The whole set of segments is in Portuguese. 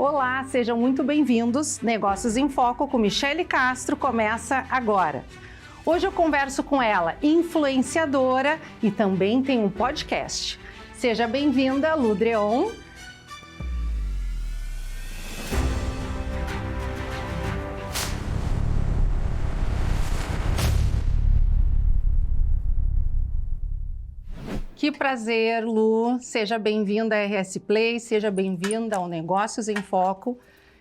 Olá, sejam muito bem-vindos. Negócios em Foco com Michele Castro começa agora. Hoje eu converso com ela, influenciadora e também tem um podcast. Seja bem-vinda, Lu Dreon. Que prazer, Lu. Seja bem-vinda à RS Play, seja bem-vinda ao Negócios em Foco.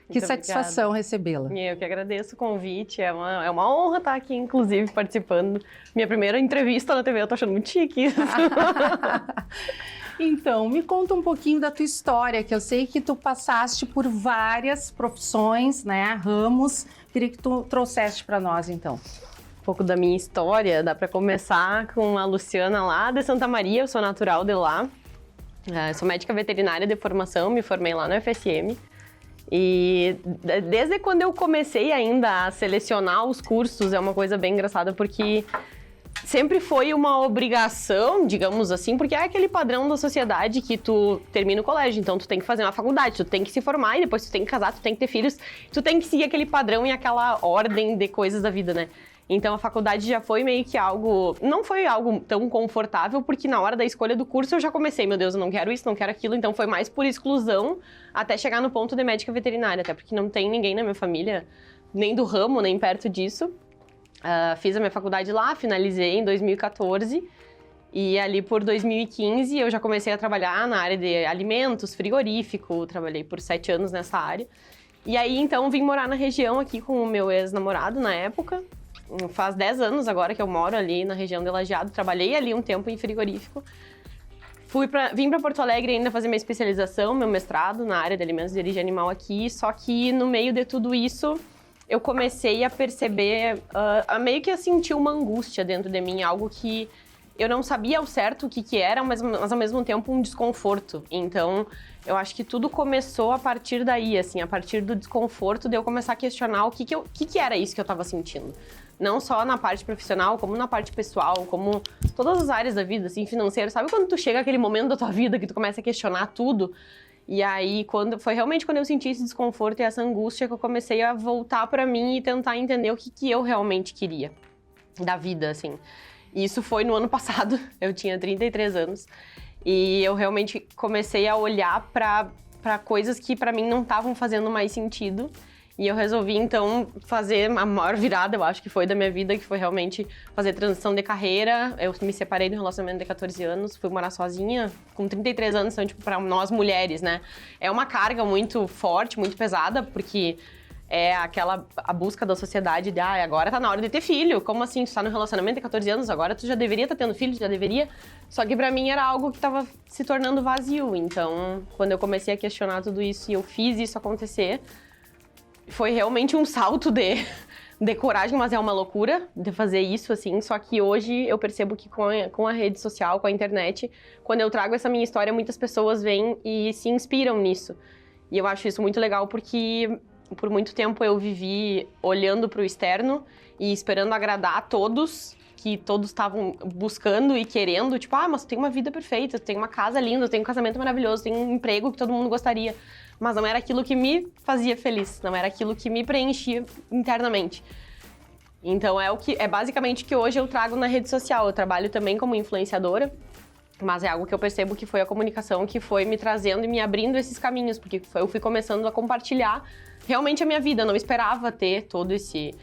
Que Muito satisfação recebê-la. Eu que agradeço o convite, é uma honra estar aqui, inclusive, participando. Minha primeira entrevista na TV, eu tô achando muito chique isso. Então, me conta um pouquinho da tua história, que eu sei que tu passaste por várias profissões, né, ramos. Queria que tu trouxesse para nós, então. Um pouco da minha história, dá para começar com a Luciana lá de Santa Maria, eu sou natural de lá. Eu sou médica veterinária de formação, me formei lá no FSM. E desde quando eu comecei ainda a selecionar os cursos, é uma coisa bem engraçada, porque sempre foi uma obrigação, digamos assim, porque é aquele padrão da sociedade que tu termina o colégio, então tu tem que fazer uma faculdade, tu tem que se formar e depois tu tem que casar, tu tem que ter filhos, tu tem que seguir aquele padrão e aquela ordem de coisas da vida, né? Então a faculdade já foi meio que algo, não foi algo tão confortável, porque na hora da escolha do curso eu já comecei, meu Deus, eu não quero isso, não quero aquilo, então foi mais por exclusão até chegar no ponto de médica veterinária, até porque não tem ninguém na minha família, nem do ramo, nem perto disso. Fiz a minha faculdade lá, finalizei em 2014 e ali por 2015 eu já comecei a trabalhar na área de alimentos, frigorífico, trabalhei por 7 anos nessa área. E aí então vim morar na região aqui com o meu ex-namorado na época. Faz 10 anos agora que eu moro ali na região de Lajeado, trabalhei ali um tempo em frigorífico. Vim para Porto Alegre ainda fazer minha especialização, meu mestrado na área de alimentos de origem animal aqui, só que no meio de tudo isso eu comecei a perceber, meio que a sentir uma angústia dentro de mim, algo que eu não sabia ao certo o que era, mas ao mesmo tempo um desconforto. Então, eu acho que tudo começou a partir daí, assim, a partir do desconforto de eu começar a questionar o que era isso que eu estava sentindo. Não só na parte profissional, como na parte pessoal, como todas as áreas da vida, assim, financeira. Sabe quando tu chega aquele momento da tua vida que tu começa a questionar tudo? E aí, foi realmente quando eu senti esse desconforto e essa angústia que eu comecei a voltar pra mim e tentar entender o que eu realmente queria da vida, assim. E isso foi no ano passado, eu tinha 33 anos, e eu realmente comecei a olhar pra coisas que pra mim não estavam fazendo mais sentido. E eu resolvi, então, fazer a maior virada, eu acho que foi da minha vida, que foi realmente fazer transição de carreira. Eu me separei do relacionamento de 14 anos, fui morar sozinha, com 33 anos, então, tipo, pra nós mulheres, né? É uma carga muito forte, muito pesada, porque é a busca da sociedade de, agora tá na hora de ter filho. Como assim? Tu tá no relacionamento de 14 anos, agora tu já deveria estar tendo filho, já deveria. Só que pra mim era algo que tava se tornando vazio. Então, quando eu comecei a questionar tudo isso e eu fiz isso acontecer, foi realmente um salto de coragem, mas é uma loucura de fazer isso, assim. Só que hoje eu percebo que com a rede social, com a internet, quando eu trago essa minha história, muitas pessoas vêm e se inspiram nisso. E eu acho isso muito legal porque por muito tempo eu vivi olhando para o externo e esperando agradar a todos, que todos estavam buscando e querendo, tipo, mas tu tem uma vida perfeita, tu tem uma casa linda, tu tem um casamento maravilhoso, tu tem um emprego que todo mundo gostaria. Mas não era aquilo que me fazia feliz, não era aquilo que me preenchia internamente. Então é basicamente o que hoje eu trago na rede social. Eu trabalho também como influenciadora, mas é algo que eu percebo que foi a comunicação que foi me trazendo e me abrindo esses caminhos, porque eu fui começando a compartilhar realmente a minha vida. Eu não esperava ter todo esse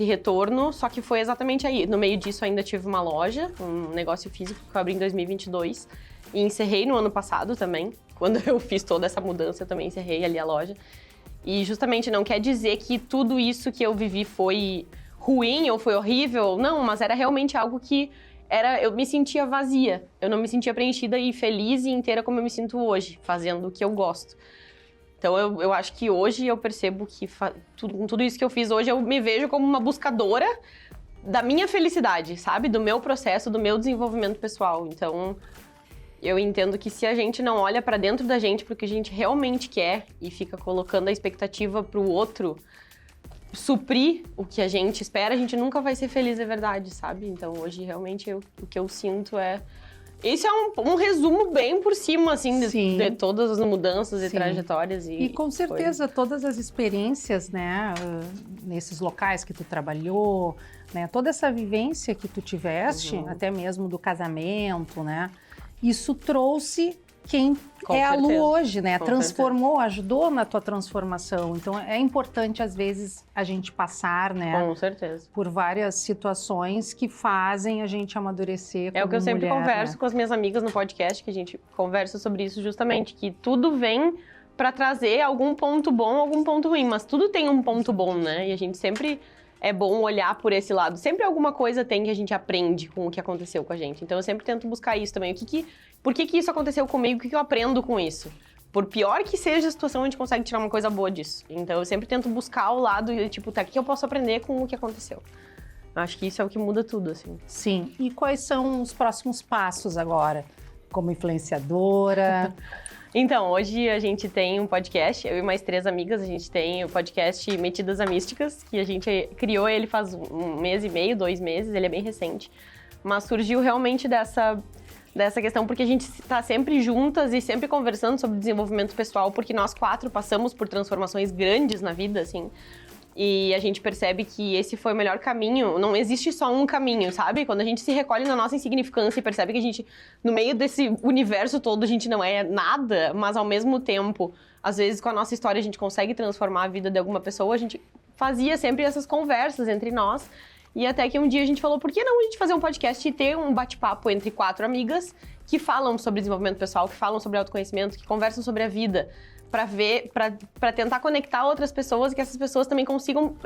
retorno, só que foi exatamente aí. No meio disso ainda tive uma loja, um negócio físico que eu abri em 2022 e encerrei no ano passado também. Quando eu fiz toda essa mudança, eu também encerrei ali a loja. E justamente não quer dizer que tudo isso que eu vivi foi ruim ou foi horrível, não, mas era realmente algo que eu me sentia vazia, eu não me sentia preenchida e feliz e inteira como eu me sinto hoje, fazendo o que eu gosto. Então eu acho que hoje eu percebo que tudo isso que eu fiz hoje, eu me vejo como uma buscadora da minha felicidade, sabe? Do meu processo, do meu desenvolvimento pessoal. Então eu entendo que se a gente não olha pra dentro da gente pro que a gente realmente quer e fica colocando a expectativa pro outro suprir o que a gente espera, a gente nunca vai ser feliz de verdade, sabe? Então hoje realmente o que eu sinto é Esse é um resumo bem por cima, assim, de todas as mudanças e trajetórias. E com certeza todas as experiências, né, nesses locais que tu trabalhou, né, toda essa vivência que tu tiveste, até mesmo do casamento, né, isso trouxe quem é a Lu hoje, né? Transformou, ajudou na tua transformação. Então, é importante, às vezes, a gente passar, né? Com certeza. Por várias situações que fazem a gente amadurecer como mulher. É o que eu sempre converso, né, com as minhas amigas no podcast, que a gente conversa sobre isso justamente, que tudo vem para trazer algum ponto bom, algum ponto ruim, mas tudo tem um ponto bom, né? E a gente sempre... É bom olhar por esse lado. Sempre alguma coisa tem que a gente aprende com o que aconteceu com a gente. Então, eu sempre tento buscar isso também. Por que isso aconteceu comigo? O que eu aprendo com isso? Por pior que seja a situação, a gente consegue tirar uma coisa boa disso. Então, eu sempre tento buscar o lado e, tipo, tá, o que eu posso aprender com o que aconteceu? Acho que isso é o que muda tudo, assim. Sim. E quais são os próximos passos agora? Como influenciadora... Então, hoje a gente tem um podcast, eu e mais 3 amigas, a gente tem o podcast Metidas a Místicas, que a gente criou ele faz 1 mês e meio, 2 meses, ele é bem recente. Mas surgiu realmente dessa questão porque a gente está sempre juntas e sempre conversando sobre desenvolvimento pessoal, porque nós 4 passamos por transformações grandes na vida, assim. E a gente percebe que esse foi o melhor caminho, não existe só um caminho, sabe? Quando a gente se recolhe na nossa insignificância e percebe que a gente, no meio desse universo todo, a gente não é nada, mas ao mesmo tempo, às vezes com a nossa história a gente consegue transformar a vida de alguma pessoa, a gente fazia sempre essas conversas entre nós. E até que um dia a gente falou, por que não a gente fazer um podcast e ter um bate-papo entre 4 amigas que falam sobre desenvolvimento pessoal, que falam sobre autoconhecimento, que conversam sobre a vida, para tentar conectar outras pessoas e que essas pessoas também consigam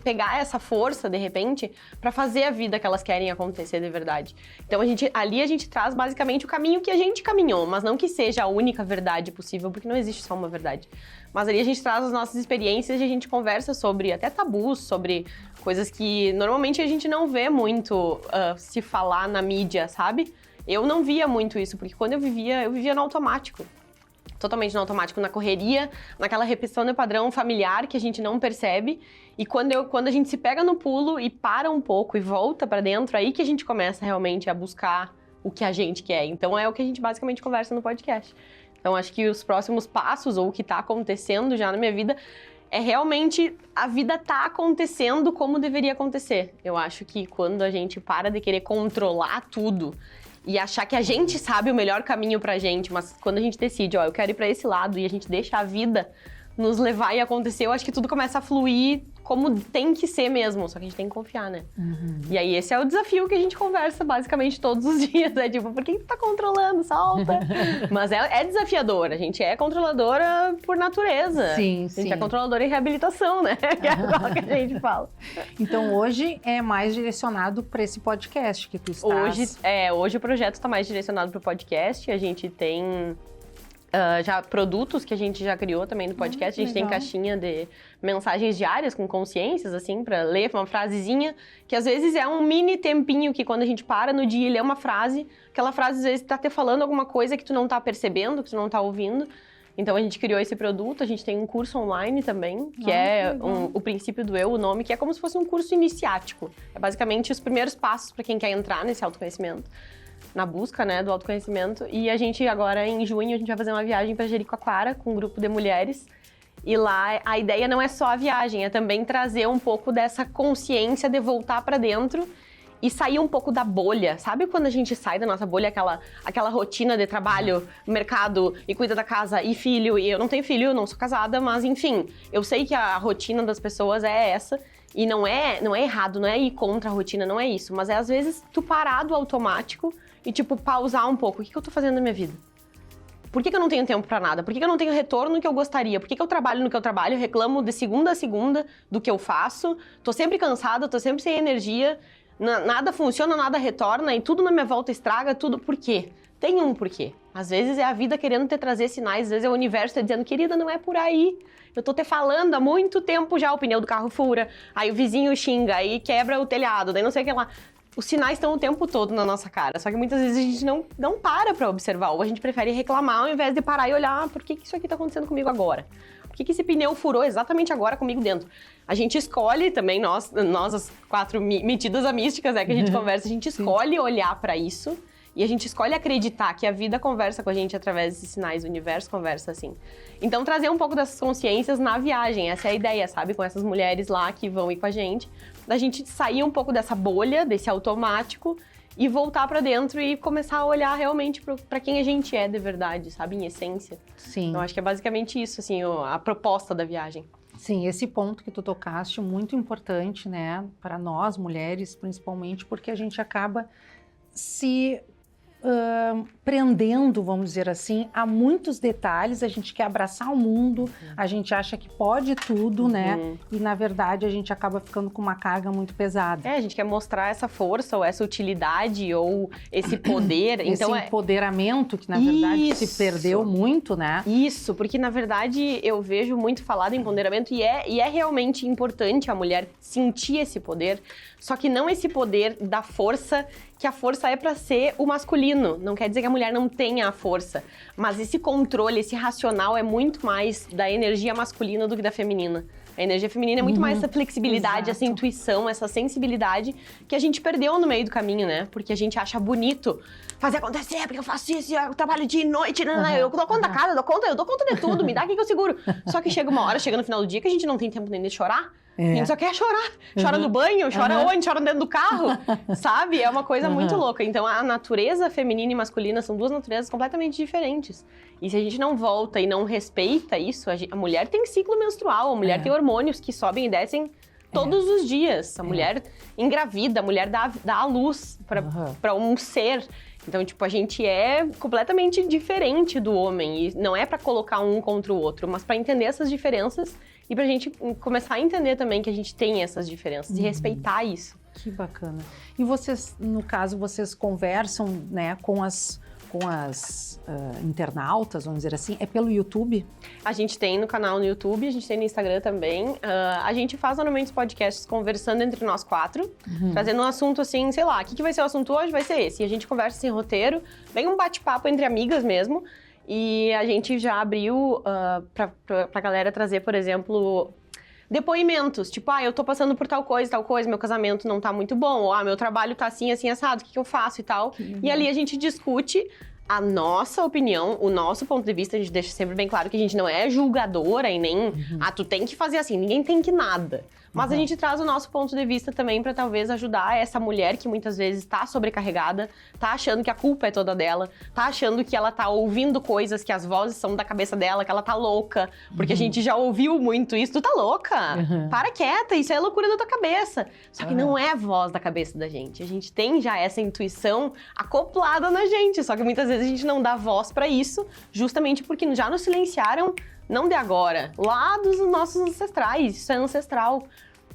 pegar essa força, de repente, para fazer a vida que elas querem acontecer de verdade. Então, ali a gente traz basicamente o caminho que a gente caminhou, mas não que seja a única verdade possível, porque não existe só uma verdade. Mas ali a gente traz as nossas experiências e a gente conversa sobre até tabus, sobre coisas que normalmente a gente não vê muito se falar na mídia, sabe? Eu não via muito isso, porque quando eu vivia no automático. Totalmente no automático, na correria, naquela repetição de padrão familiar que a gente não percebe. E quando a gente se pega no pulo e para um pouco e volta pra dentro, aí que a gente começa realmente a buscar o que a gente quer. Então é o que a gente basicamente conversa no podcast. Então acho que os próximos passos, ou o que tá acontecendo já na minha vida, é realmente a vida tá acontecendo como deveria acontecer. Eu acho que quando a gente para de querer controlar tudo e achar que a gente sabe o melhor caminho pra gente, mas quando a gente decide, eu quero ir pra esse lado, e a gente deixa a vida nos levar e acontecer, eu acho que tudo começa a fluir como tem que ser mesmo, só que a gente tem que confiar, né? E aí esse é o desafio que a gente conversa basicamente todos os dias, é tipo, por que tu tá controlando? Solta! Mas é desafiador, a gente é controladora por natureza. Sim, a gente é controladora em reabilitação, né? Que é o que a gente fala. Então hoje é mais direcionado para esse podcast que tu estás... Hoje o projeto tá mais direcionado pro podcast, a gente tem... já produtos que a gente já criou também no podcast. A gente tem caixinha de mensagens diárias com consciências, assim, pra ler uma frasezinha, que às vezes é um mini tempinho que quando a gente para no dia e lê uma frase, aquela frase às vezes tá te falando alguma coisa que tu não tá percebendo, que tu não tá ouvindo. Então a gente criou esse produto, a gente tem um curso online também, que o princípio do eu, o nome, que é como se fosse um curso iniciático. É basicamente os primeiros passos para quem quer entrar nesse autoconhecimento, na busca, né, do autoconhecimento. E a gente agora, em junho, a gente vai fazer uma viagem para Jericoacoara com um grupo de mulheres. E lá a ideia não é só a viagem, é também trazer um pouco dessa consciência de voltar para dentro e sair um pouco da bolha. Sabe quando a gente sai da nossa bolha, aquela rotina de trabalho, mercado, e cuida da casa e filho? E eu não tenho filho, eu não sou casada, mas enfim, eu sei que a rotina das pessoas é essa. E não é errado, não é ir contra a rotina, não é isso. Mas é às vezes tu parar do automático e tipo pausar um pouco. O que eu tô fazendo na minha vida? Por que eu não tenho tempo pra nada? Por que eu não tenho retorno que eu gostaria? Por que eu trabalho no que eu trabalho? Reclamo de segunda a segunda do que eu faço? Tô sempre cansada, tô sempre sem energia, nada funciona, nada retorna e tudo na minha volta estraga, tudo. Por quê? Tem um porquê. Às vezes é a vida querendo te trazer sinais, às vezes é o universo te dizendo, querida, não é por aí. Eu tô te falando há muito tempo já, o pneu do carro fura, aí o vizinho xinga, aí quebra o telhado, daí não sei o que lá. Os sinais estão o tempo todo na nossa cara, só que muitas vezes a gente não para pra observar, ou a gente prefere reclamar ao invés de parar e olhar, por que isso aqui tá acontecendo comigo agora? Por que esse pneu furou exatamente agora comigo dentro? A gente escolhe também, nós as 4 metidas a místicas, que a gente conversa, a gente escolhe olhar pra isso E a gente escolhe acreditar que a vida conversa com a gente através desses sinais, o universo conversa assim. Então, trazer um pouco dessas consciências na viagem, essa é a ideia, sabe? Com essas mulheres lá que vão ir com a gente, da gente sair um pouco dessa bolha, desse automático, e voltar pra dentro e começar a olhar realmente pra quem a gente é de verdade, sabe? Em essência. Sim. Então, acho que é basicamente isso, assim, a proposta da viagem. Sim, esse ponto que tu tocaste, muito importante, né? Para nós, mulheres, principalmente, porque a gente acaba se prendendo, vamos dizer assim, a muitos detalhes. A gente quer abraçar o mundo, a gente acha que pode tudo, né? E, na verdade, a gente acaba ficando com uma carga muito pesada. A gente quer mostrar essa força, ou essa utilidade, ou esse poder. Esse então, empoderamento que, na verdade, se perdeu muito, né? Isso, porque, na verdade, eu vejo muito falado em empoderamento e é realmente importante a mulher sentir esse poder, só que não esse poder da força, que a força é para ser o masculino. Não quer dizer que a mulher não tenha a força, mas esse controle, esse racional é muito mais da energia masculina do que da feminina. A energia feminina é muito mais essa flexibilidade, essa intuição, essa sensibilidade que a gente perdeu no meio do caminho, né? Porque a gente acha bonito fazer acontecer, porque eu faço isso, eu trabalho dia e noite, eu dou conta da casa, eu dou conta de tudo, me dá aqui que eu seguro. Só que chega uma hora, chega no final do dia, que a gente não tem tempo nem de chorar. A gente só quer chorar. Chora no banho, chora onde? Chora dentro do carro, sabe? É uma coisa muito louca. Então, a natureza feminina e masculina são duas naturezas completamente diferentes. E se a gente não volta e não respeita isso, a mulher tem ciclo menstrual, a mulher tem hormônios que sobem e descem todos os dias. A mulher engravida, a mulher dá à luz para um ser. Então, tipo, a gente é completamente diferente do homem. E não é para colocar um contra o outro, mas para entender essas diferenças e pra gente começar a entender também que a gente tem essas diferenças e respeitar isso. Que bacana. E vocês, no caso, vocês conversam, né, com as internautas, vamos dizer assim, é pelo YouTube? A gente tem no canal no YouTube, a gente tem no Instagram também. A gente faz normalmente os podcasts conversando entre nós quatro, trazendo um assunto assim, sei lá, o que vai ser o assunto hoje? Vai ser esse. E a gente conversa sem roteiro, bem um bate-papo entre amigas mesmo. E a gente já abriu pra galera trazer, por exemplo, depoimentos. Tipo, eu tô passando por tal coisa, meu casamento não tá muito bom. Ou, meu trabalho tá assim, assim, assado, o que eu faço e tal. E ali a gente discute a nossa opinião, o nosso ponto de vista. A gente deixa sempre bem claro que a gente não é julgadora e nem, tu tem que fazer assim, ninguém tem que nada. Mas a gente traz o nosso ponto de vista também para talvez ajudar essa mulher que muitas vezes tá sobrecarregada, tá achando que a culpa é toda dela, tá achando que ela tá ouvindo coisas, que as vozes são da cabeça dela, que ela tá louca, porque a gente já ouviu muito isso, tu tá louca, para quieta, isso é loucura da tua cabeça. Só que não é a voz da cabeça da gente, a gente tem já essa intuição acoplada na gente, só que muitas vezes a gente não dá voz para isso, justamente porque já nos silenciaram, não de agora, lá dos nossos ancestrais, isso é ancestral.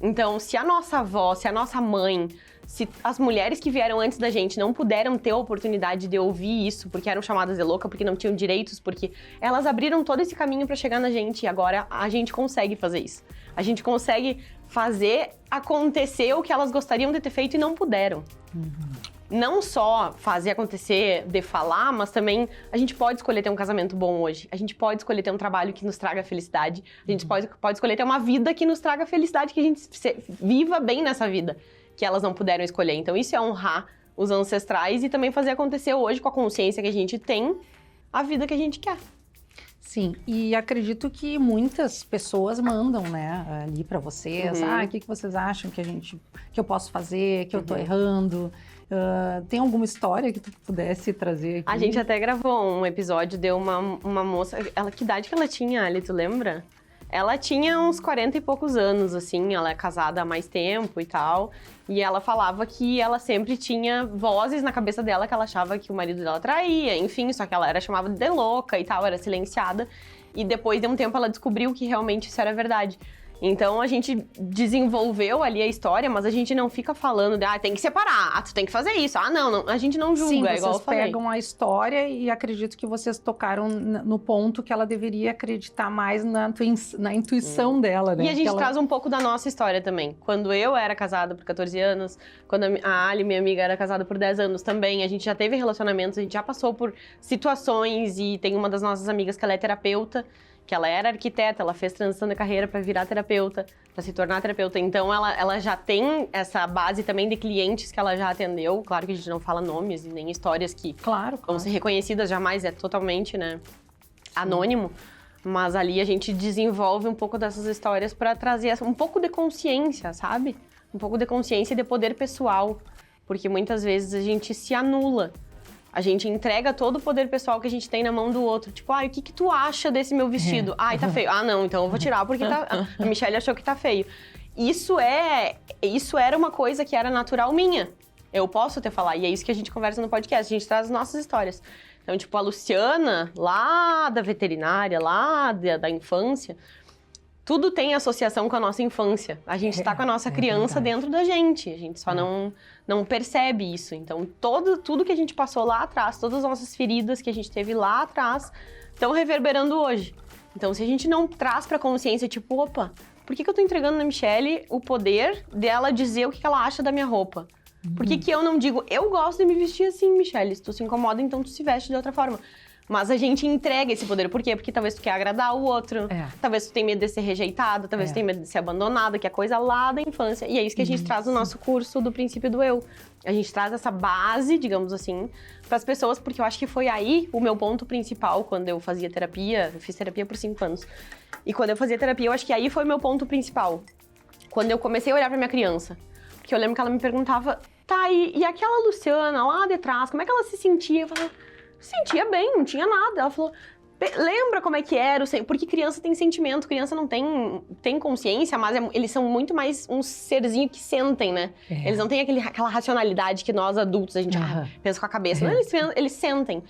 Então, se a nossa avó, se a nossa mãe, se as mulheres que vieram antes da gente não puderam ter a oportunidade de ouvir isso, porque eram chamadas de louca, porque não tinham direitos, porque elas abriram todo esse caminho para chegar na gente, e agora a gente consegue fazer isso. A gente consegue fazer acontecer o que elas gostariam de ter feito e não puderam. Não só fazer acontecer de falar, mas também a gente pode escolher ter um casamento bom hoje. A gente pode escolher ter um trabalho que nos traga felicidade. A gente pode escolher ter uma vida que nos traga felicidade, que a gente viva bem nessa vida, que elas não puderam escolher. Então isso é honrar os ancestrais e também fazer acontecer hoje, com a consciência que a gente tem, a vida que a gente quer. Sim, e acredito que muitas pessoas mandam, né, ali para vocês, o que vocês acham que eu posso fazer, que eu tô errando? Tem alguma história que tu pudesse trazer aqui? A gente até gravou um episódio de uma moça, que idade que ela tinha, Ali, tu lembra? Ela tinha uns 40 e poucos anos, assim, ela é casada há mais tempo e tal, e ela falava que ela sempre tinha vozes na cabeça dela que ela achava que o marido dela traía, enfim, só que ela era chamada de louca e tal, era silenciada, e depois de um tempo ela descobriu que realmente isso era verdade. Então, a gente desenvolveu ali a história, mas a gente não fica falando de, tem que separar, tu tem que fazer isso, não, a gente não julga, sim, igual eu falei. Vocês pegam a história e acredito que vocês tocaram no ponto que ela deveria acreditar mais na intuição dela, né? E a gente traz um pouco da nossa história também. Quando eu era casada por 14 anos, quando a Ali, minha amiga, era casada por 10 anos também, a gente já teve relacionamentos, a gente já passou por situações e tem uma das nossas amigas que ela é terapeuta, porque ela era arquiteta, ela fez transição de carreira para virar terapeuta, para se tornar terapeuta. Então, ela já tem essa base também de clientes que ela já atendeu. Claro que a gente não fala nomes e nem histórias que vão ser reconhecidas, jamais, é totalmente, né, anônimo. Mas ali a gente desenvolve um pouco dessas histórias para trazer um pouco de consciência, sabe? Um pouco de consciência e de poder pessoal. Porque muitas vezes a gente se anula. A gente entrega todo o poder pessoal que a gente tem na mão do outro. Tipo, o que tu acha desse meu vestido? Ai, tá feio. Ah, não, então eu vou tirar porque a Michelle achou que tá feio. Isso era uma coisa que era natural minha. Eu posso te falar. E é isso que a gente conversa no podcast. A gente traz as nossas histórias. Então, tipo, a Luciana, lá da veterinária, lá da infância, tudo tem associação com a nossa infância. A gente está com a nossa criança dentro da gente. A gente só não percebe isso. Então, tudo que a gente passou lá atrás, todas as nossas feridas que a gente teve lá atrás, estão reverberando hoje. Então, se a gente não traz pra consciência, tipo, opa, por que eu tô entregando na Michelle o poder dela dizer o que ela acha da minha roupa? Por que eu não digo, eu gosto de me vestir assim, Michelle, se tu se incomoda, então tu se veste de outra forma. Mas a gente entrega esse poder. Por quê? Porque talvez tu quer agradar o outro, talvez tu tenha medo de ser rejeitado, talvez tu tenha medo de ser abandonada, que é coisa lá da infância. E é isso que a gente traz no nosso curso do princípio do eu. A gente traz essa base, digamos assim, para as pessoas, porque eu acho que foi aí o meu ponto principal quando eu fazia terapia. Eu fiz terapia por 5 anos. E quando eu fazia terapia, eu acho que aí foi o meu ponto principal. Quando eu comecei a olhar para minha criança. Porque eu lembro que ela me perguntava, tá, e aquela Luciana lá de trás, como é que ela se sentia? Eu falava, sentia bem, não tinha nada. Ela falou, lembra como é que era? Porque criança tem sentimento, criança não tem consciência, mas eles são muito mais um serzinho que sentem, né? Eles não têm aquela racionalidade que nós adultos, a gente pensa com a cabeça. Não, eles sentem.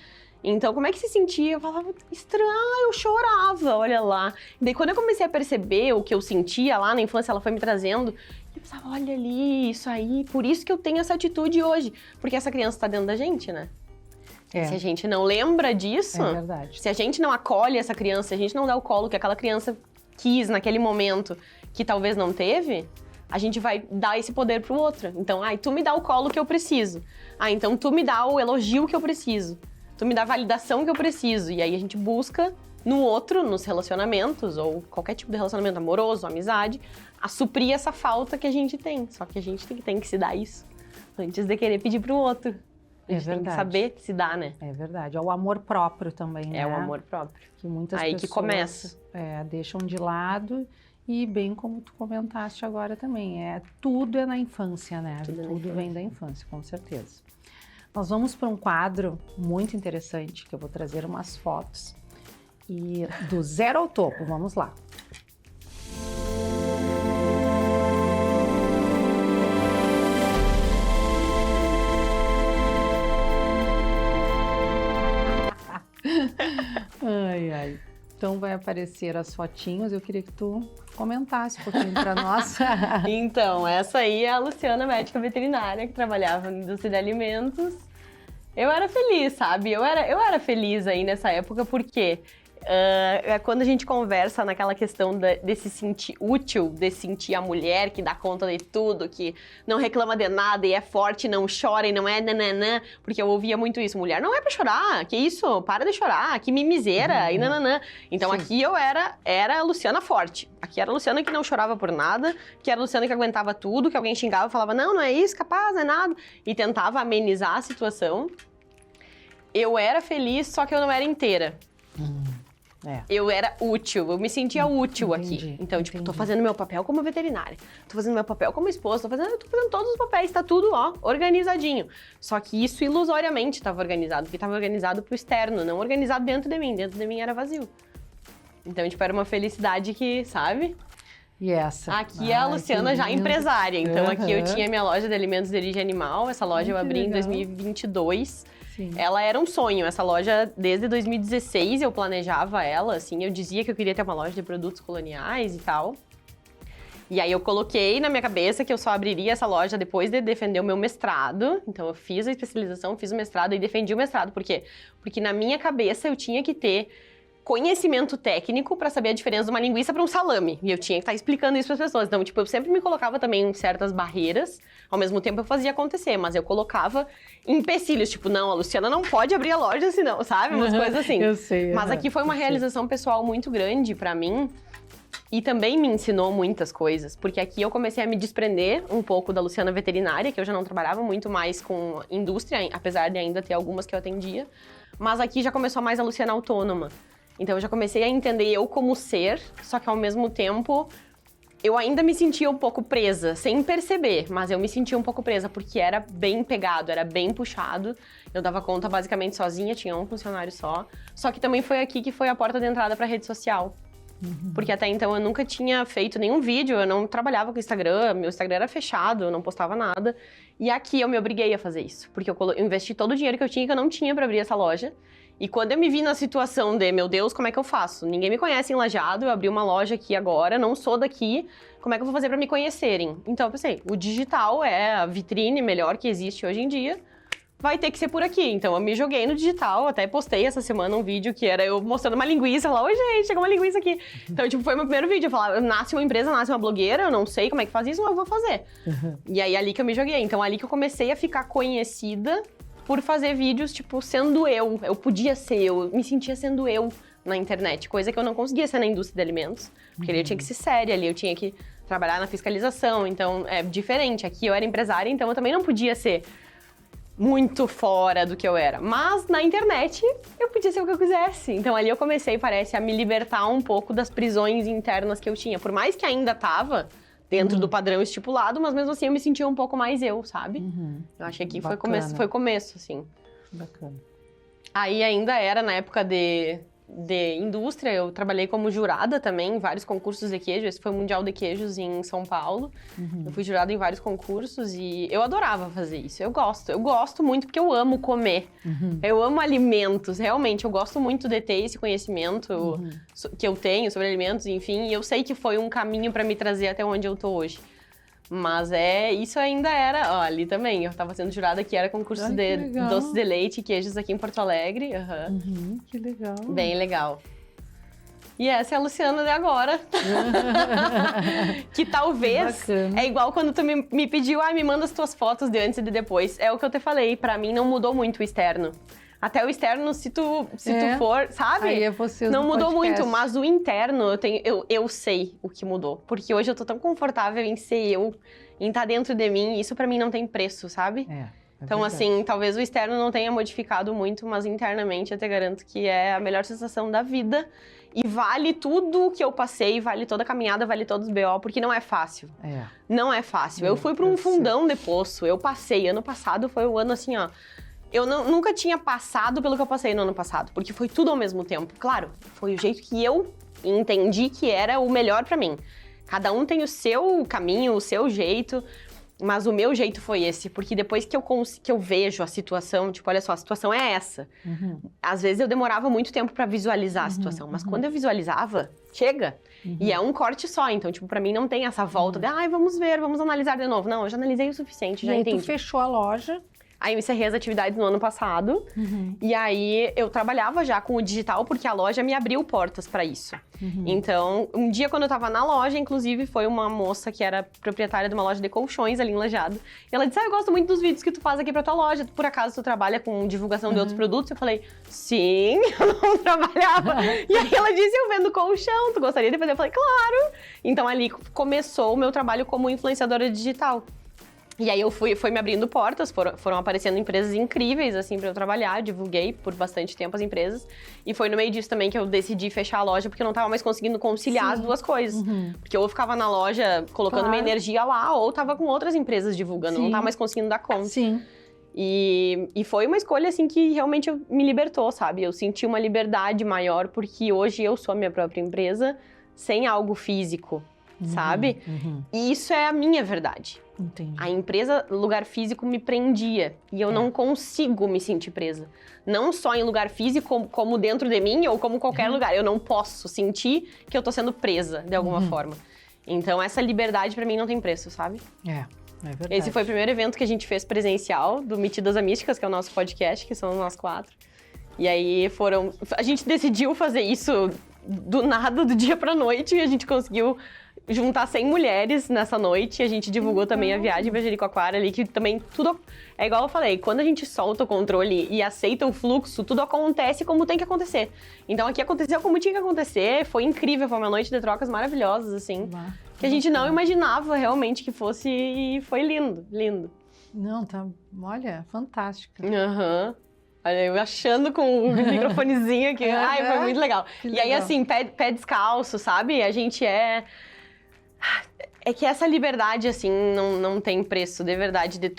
Então, como é que se sentia? Eu falava, estranho, eu chorava, olha lá. E daí, quando eu comecei a perceber o que eu sentia lá na infância, ela foi me trazendo, eu pensava, olha ali, isso aí, por isso que eu tenho essa atitude hoje. Porque essa criança tá dentro da gente, né? Se a gente não lembra disso, se a gente não acolhe essa criança, se a gente não dá o colo que aquela criança quis naquele momento, que talvez não teve, a gente vai dar esse poder pro outro. Então, tu me dá o colo que eu preciso. Então tu me dá o elogio que eu preciso. Tu me dá a validação que eu preciso. E aí a gente busca no outro, nos relacionamentos, ou qualquer tipo de relacionamento amoroso, amizade, a suprir essa falta que a gente tem. Só que a gente tem que se dar isso antes de querer pedir pro outro. A gente tem que saber se dar, né? É verdade. É o amor próprio também, né? É o amor próprio. Que muitas aí pessoas que começa. Deixam de lado. E bem como tu comentaste agora também, tudo é na infância, né? Tudo vem da infância, com certeza. Nós vamos para um quadro muito interessante, que eu vou trazer umas fotos. E do zero ao topo, vamos lá. Ai. Então vai aparecer as fotinhos, eu queria que tu comentasse um pouquinho para nós. Então, essa aí é a Luciana, médica veterinária, que trabalhava na indústria de alimentos. Eu era feliz, sabe? Eu era feliz aí nessa época, porque quando a gente conversa naquela questão de se sentir útil, de sentir a mulher que dá conta de tudo, que não reclama de nada e é forte, não chora e não é nananã, porque eu ouvia muito isso, mulher não é pra chorar, que isso, para de chorar, que mimiseira e nananã. Então sim, aqui eu era a Luciana forte, aqui era a Luciana que não chorava por nada, que era a Luciana que aguentava tudo, que alguém xingava e falava, não é isso, capaz, não é nada, e tentava amenizar a situação. Eu era feliz, só que eu não era inteira. Eu era útil, eu me sentia útil aqui. Então, tipo, tô fazendo meu papel como veterinária, tô fazendo meu papel como esposa, tô fazendo todos os papéis, tá tudo, organizadinho. Só que isso ilusoriamente estava organizado, porque estava organizado pro externo, não organizado dentro de mim era vazio. Então, tipo, era uma felicidade que, sabe? E essa? Aqui é a Luciana já empresária, então aqui eu tinha minha loja de alimentos de origem animal, essa loja eu abri em 2022. Sim. Ela era um sonho, essa loja desde 2016 eu planejava ela, assim, eu dizia que eu queria ter uma loja de produtos coloniais e tal. E aí eu coloquei na minha cabeça que eu só abriria essa loja depois de defender o meu mestrado. Então eu fiz a especialização, fiz o mestrado e defendi o mestrado. Por quê? Porque na minha cabeça eu tinha que ter conhecimento técnico pra saber a diferença de uma linguiça pra um salame. E eu tinha que estar explicando isso pras pessoas. Então, tipo, eu sempre me colocava também em certas barreiras. Ao mesmo tempo, eu fazia acontecer. Mas eu colocava empecilhos. Tipo, não, a Luciana não pode abrir a loja senão, sabe? Umas coisas assim. Eu sei. Mas aqui foi uma realização pessoal muito grande pra mim. E também me ensinou muitas coisas. Porque aqui eu comecei a me desprender um pouco da Luciana veterinária, que eu já não trabalhava muito mais com indústria, apesar de ainda ter algumas que eu atendia. Mas aqui já começou mais a Luciana autônoma. Então eu já comecei a entender eu como ser, só que ao mesmo tempo eu ainda me sentia um pouco presa, sem perceber, mas eu me sentia um pouco presa, porque era bem pegado, era bem puxado. Eu dava conta basicamente sozinha, tinha um funcionário só. Só que também foi aqui que foi a porta de entrada para a rede social. Porque até então eu nunca tinha feito nenhum vídeo, eu não trabalhava com Instagram, meu Instagram era fechado, eu não postava nada. E aqui eu me obriguei a fazer isso, porque eu investi todo o dinheiro que eu não tinha para abrir essa loja. E quando eu me vi na situação de, meu Deus, como é que eu faço? Ninguém me conhece em Lajeado, eu abri uma loja aqui agora, não sou daqui, como é que eu vou fazer para me conhecerem? Então eu pensei, o digital é a vitrine melhor que existe hoje em dia, vai ter que ser por aqui. Então eu me joguei no digital, até postei essa semana um vídeo que era eu mostrando uma linguiça lá, oi gente, chegou uma linguiça aqui. Então tipo, foi meu primeiro vídeo, eu falava, nasce uma empresa, nasce uma blogueira, eu não sei como é que faz isso, mas eu vou fazer. E aí ali que eu me joguei, então ali que eu comecei a ficar conhecida por fazer vídeos, tipo, sendo eu podia ser eu me sentia sendo eu na internet, coisa que eu não conseguia ser na indústria de alimentos, porque ali eu tinha que ser séria, ali eu tinha que trabalhar na fiscalização, então é diferente, aqui eu era empresária, então eu também não podia ser muito fora do que eu era. Mas na internet eu podia ser o que eu quisesse. Então ali eu comecei, parece, a me libertar um pouco das prisões internas que eu tinha. Por mais que ainda tava dentro do padrão estipulado, mas mesmo assim eu me sentia um pouco mais eu, sabe? Eu achei que foi começo, assim. Bacana. Aí ainda era na época de indústria, eu trabalhei como jurada também em vários concursos de queijo. Esse foi o Mundial de Queijos em São Paulo. Eu fui jurada em vários concursos e eu adorava fazer isso. Eu gosto muito porque eu amo comer. Eu amo alimentos, realmente. Eu gosto muito de ter esse conhecimento que eu tenho sobre alimentos, enfim. E eu sei que foi um caminho para me trazer até onde eu tô hoje. Mas isso ainda era, ó, ali também, eu tava sendo jurada que era concurso de doces de leite e queijos aqui em Porto Alegre. Que legal. Bem legal. E essa é a Luciana de agora. Que talvez é igual quando tu me pediu, me manda as tuas fotos de antes e de depois. É o que eu te falei, pra mim não mudou muito o externo. Até o externo, se tu for, sabe? Aí é você não mudou podcast. muito, mas o interno, eu sei o que mudou. Porque hoje eu tô tão confortável em ser eu, em estar dentro de mim, e isso pra mim não tem preço, sabe? Então, assim, talvez o externo não tenha modificado muito, mas internamente eu te garanto que é a melhor sensação da vida. E vale tudo que eu passei, vale toda a caminhada, vale todos os BO, porque não é fácil. Não é fácil. Eu fui pra um fundão de poço, eu passei. Ano passado foi um ano assim, ó. Eu nunca tinha passado pelo que eu passei no ano passado, porque foi tudo ao mesmo tempo. Claro, foi o jeito que eu entendi que era o melhor pra mim. Cada um tem o seu caminho, o seu jeito, mas o meu jeito foi esse, porque depois que eu vejo a situação, tipo, olha só, a situação é essa. Às vezes eu demorava muito tempo pra visualizar a situação, mas quando eu visualizava, chega. E é um corte só, então, tipo, pra mim não tem essa volta de, vamos ver, vamos analisar de novo. Não, eu já analisei o suficiente, já entendi. E aí tu fechou a loja. Aí eu encerrei as atividades no ano passado, e aí eu trabalhava já com o digital, porque a loja me abriu portas pra isso. Então, um dia quando eu tava na loja, inclusive, foi uma moça que era proprietária de uma loja de colchões ali em Lajeado. E ela disse, eu gosto muito dos vídeos que tu faz aqui pra tua loja, por acaso tu trabalha com divulgação de outros produtos? Eu falei, sim, eu não trabalhava. E aí ela disse, eu vendo colchão, tu gostaria de fazer? Eu falei, claro! Então ali começou o meu trabalho como influenciadora digital. E aí foi me abrindo portas, foram aparecendo empresas incríveis, assim, pra eu trabalhar, eu divulguei por bastante tempo as empresas. E foi no meio disso também que eu decidi fechar a loja, porque eu não tava mais conseguindo conciliar as duas coisas. Porque ou eu ficava na loja colocando minha energia lá, ou tava com outras empresas divulgando, não tava mais conseguindo dar conta. E foi uma escolha, assim, que realmente me libertou, sabe? Eu senti uma liberdade maior, porque hoje eu sou a minha própria empresa, sem algo físico, sabe? E isso é a minha verdade. Entendi. A empresa, lugar físico, me prendia. E eu não consigo me sentir presa. Não só em lugar físico, como dentro de mim ou como qualquer lugar. Eu não posso sentir que eu tô sendo presa, de alguma forma. Então, essa liberdade, pra mim, não tem preço, sabe? É verdade. Esse foi o primeiro evento que a gente fez presencial, do Metidas a Místicas, que é o nosso podcast, que são nós 4. E aí a gente decidiu fazer isso do nada, do dia pra noite, e a gente conseguiu juntar 100 mulheres nessa noite. A gente divulgou também a viagem pra Jericoacoara ali, que também tudo... É igual eu falei, quando a gente solta o controle e aceita o fluxo, tudo acontece como tem que acontecer. Então aqui aconteceu como tinha que acontecer, foi incrível, foi uma noite de trocas maravilhosas, assim, que a gente não imaginava realmente que fosse, e foi lindo, lindo. Não, tá, olha, fantástica. Aham. Olha, eu achando com o microfonezinho aqui, ai, foi muito legal. E aí, assim, pé descalço, sabe? A gente é que essa liberdade, assim, não tem preço, de verdade, de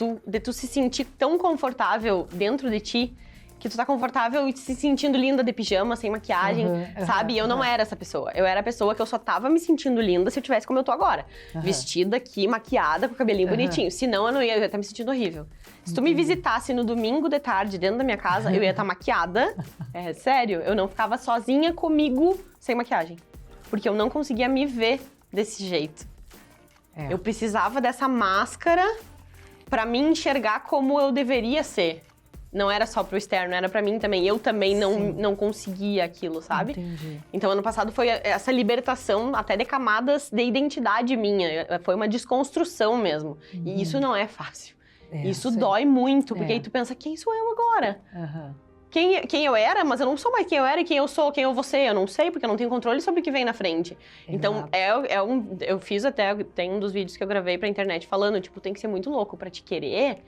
tu se sentir tão confortável dentro de ti, que tu tá confortável e se sentindo linda de pijama, sem maquiagem, sabe? E eu não era essa pessoa. Eu era a pessoa que eu só tava me sentindo linda se eu tivesse como eu tô agora. Vestida aqui, maquiada, com o cabelinho bonitinho. Senão eu ia estar me sentindo horrível. Se tu me visitasse no domingo de tarde, dentro da minha casa, eu ia estar maquiada. É sério, eu não ficava sozinha comigo sem maquiagem. Porque eu não conseguia me ver desse jeito. Eu precisava dessa máscara pra me enxergar como eu deveria ser. Não era só pro externo, era pra mim também. Eu também não conseguia aquilo, sabe? Entendi. Então, ano passado foi essa libertação até de camadas de identidade minha. Foi uma desconstrução mesmo. E isso não é fácil. Isso dói muito, porque aí tu pensa, quem sou eu agora? Quem eu era, mas eu não sou mais quem eu era e quem eu sou, quem eu vou ser. Eu não sei, porque eu não tenho controle sobre o que vem na frente. Então, eu fiz até, tem um dos vídeos que eu gravei pra internet falando, tipo, tem que ser muito louco pra te querer.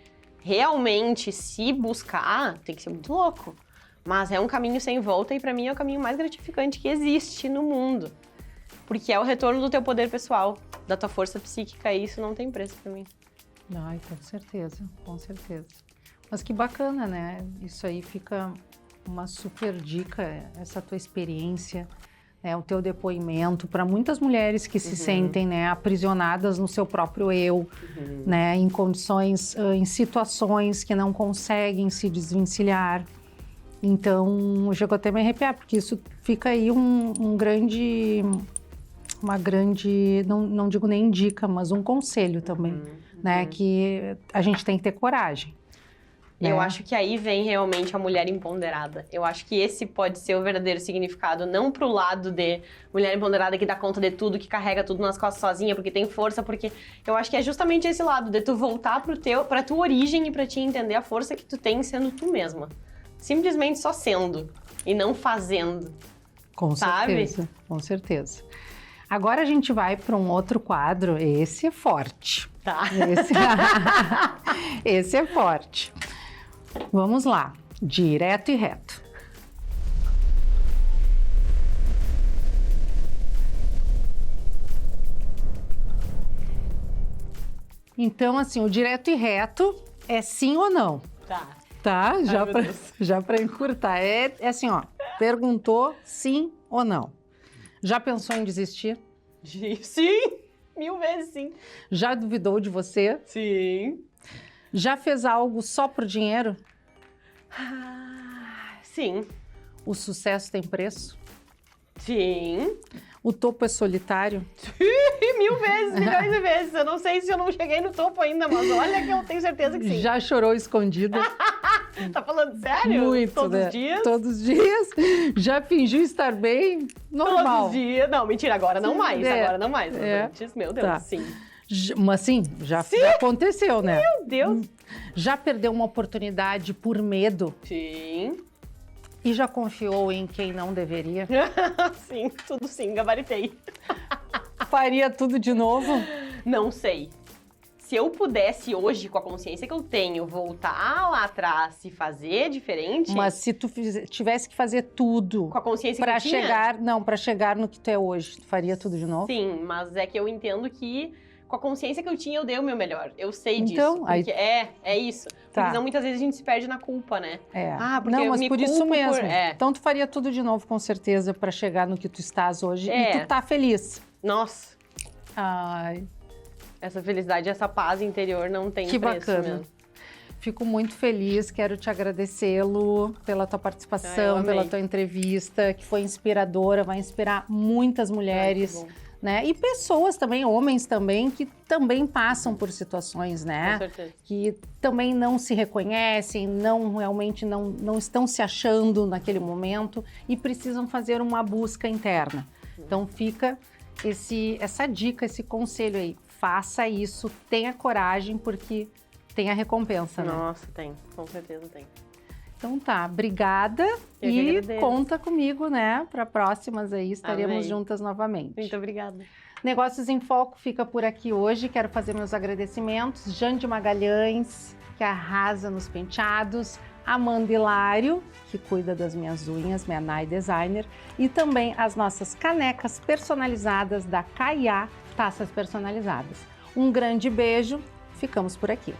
Realmente, se buscar, tem que ser muito louco. Mas é um caminho sem volta e pra mim é o caminho mais gratificante que existe no mundo. Porque é o retorno do teu poder pessoal, da tua força psíquica, e isso não tem preço pra mim. Ai, com certeza, com certeza. Mas que bacana, né? Isso aí fica uma super dica, essa tua experiência, né? O teu depoimento para muitas mulheres que se sentem, né, aprisionadas no seu próprio eu, né, em condições, em situações que não conseguem se desvencilhar. Então, chegou até a me arrepiar, porque isso fica aí uma grande, não digo nem dica, mas um conselho também, né, que a gente tem que ter coragem. Eu acho que aí vem realmente a mulher empoderada. Eu acho que esse pode ser o verdadeiro significado, não pro lado de mulher empoderada que dá conta de tudo, que carrega tudo nas costas sozinha, porque tem força, porque eu acho que é justamente esse lado, de tu voltar pra tua origem e pra te entender a força que tu tem sendo tu mesma. Simplesmente só sendo, e não fazendo. Com certeza, com certeza. Agora a gente vai para um outro quadro, esse é forte. Tá. Esse é forte. Vamos lá, direto e reto. Então, assim, o direto e reto é sim ou não? Tá? Já para encurtar. É assim, ó, perguntou sim ou não. Já pensou em desistir? Sim, 1000 vezes sim. Já duvidou de você? Sim. Já fez algo só por dinheiro? Sim. O sucesso tem preço? Sim. O topo é solitário? 1000 vezes, milhões de vezes. Eu não sei se eu não cheguei no topo ainda, mas olha que eu tenho certeza que sim. Já chorou escondida? Tá falando sério? Muito, Todos né? os dias? Todos os dias. Já fingiu estar bem? Normal. Todos os dias. Não, mentira, agora não mais. É. Agora não mais. É. Antes, meu Deus, Tá. sim. Mas sim, já aconteceu, né? Meu Deus. Já perdeu uma oportunidade por medo? Sim. E já confiou em quem não deveria? Sim, tudo sim, gabaritei. Faria tudo de novo? Não sei. Se eu pudesse hoje, com a consciência que eu tenho, voltar lá atrás e fazer diferente... Mas se tu tivesse que fazer tudo com a consciência que para eu tinha... chegar, não, para chegar no que tu é hoje, tu faria tudo de novo? Sim, mas é que eu entendo que com a consciência que eu tinha, eu dei o meu melhor. Eu sei disso. Então, aí... É isso. Tá. Porque senão muitas vezes a gente se perde na culpa, né? É. Porque não, eu mas me por isso culpo mesmo. É. Então tu faria tudo de novo, com certeza, para chegar no que tu estás hoje. É. E tu tá feliz. Nossa, Ai, essa felicidade, essa paz interior não tem que preço bacana. mesmo. Fico muito feliz, quero te agradecê-lo pela tua participação, amei. pela tua entrevista, que foi inspiradora, vai inspirar muitas mulheres, Ai, que bom. né? E pessoas também, homens também, que também passam por situações, né? Com certeza. Que também não se reconhecem, realmente não estão se achando naquele momento e precisam fazer uma busca interna. Então fica essa dica, esse conselho aí. Faça isso, tenha coragem, porque tem a recompensa, né? Nossa, tem. Com certeza tem. Então tá, obrigada Eu que e agradeço. conta comigo, né? Para próximas aí, estaremos Amém. juntas novamente. Muito obrigada. Negócios em Foco fica por aqui hoje. Quero fazer meus agradecimentos. Jande Magalhães, que arrasa nos penteados. Amanda Hilário, que cuida das minhas unhas, minha Nai Designer. E também as nossas canecas personalizadas da Caiá, taças personalizadas. Um grande beijo. Ficamos por aqui.